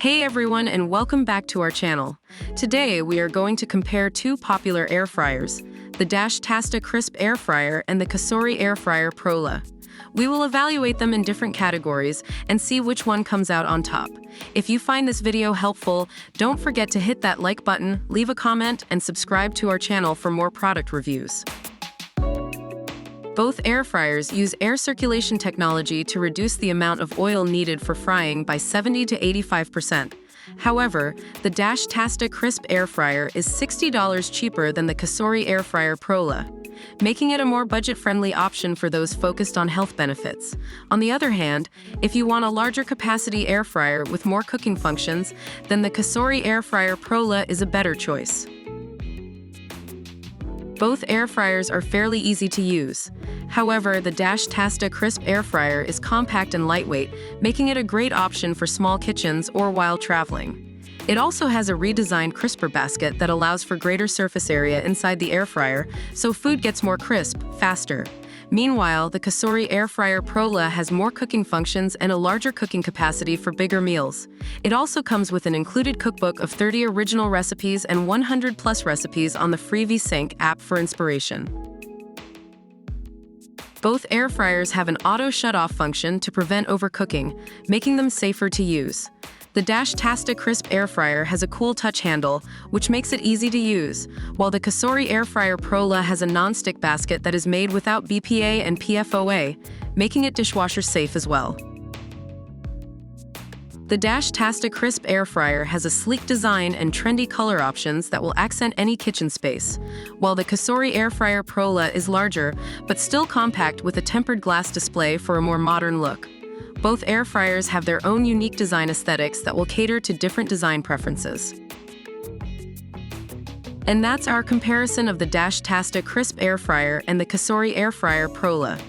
Hey everyone, and welcome back to our channel. Today we are going to compare two popular air fryers, the Tasti-Crisp air fryer and the COSORI air fryer Prola. We will evaluate them in different categories and see which one comes out on top. If you find this video helpful, don't forget to hit that like button, leave a comment, and subscribe to our channel for more product reviews. Both air fryers use air circulation technology to reduce the amount of oil needed for frying by 70 to 85%. However, the Tasti-Crisp air fryer is $60 cheaper than the COSORI air fryer Prola, making it a more budget-friendly option for those focused on health benefits. On the other hand, if you want a larger capacity air fryer with more cooking functions, then the COSORI air fryer Prola is a better choice. Both air fryers are fairly easy to use. However, the Tasti-Crisp air fryer is compact and lightweight, making it a great option for small kitchens or while traveling. It also has a redesigned crisper basket that allows for greater surface area inside the air fryer, so food gets more crisp, faster. Meanwhile, the COSORI air fryer Prola has more cooking functions and a larger cooking capacity for bigger meals. It also comes with an included cookbook of 30 original recipes and 100+ recipes on the free VSync app for inspiration. Both air fryers have an auto shut-off function to prevent overcooking, making them safer to use. The Tasti-Crisp air fryer has a cool touch handle, which makes it easy to use, while the COSORI air fryer Prola has a non-stick basket that is made without BPA and PFOA, making it dishwasher safe as well. The Tasti-Crisp air fryer has a sleek design and trendy color options that will accent any kitchen space, while the COSORI air fryer Prola is larger, but still compact with a tempered glass display for a more modern look. Both air fryers have their own unique design aesthetics that will cater to different design preferences. And that's our comparison of the Tasti-Crisp air fryer and the COSORI air fryer Prola.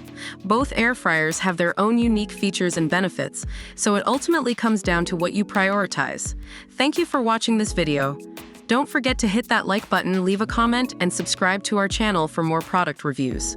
Both air fryers have their own unique features and benefits, so it ultimately comes down to what you prioritize. Thank you for watching this video. Don't forget to hit that like button, leave a comment, and subscribe to our channel for more product reviews.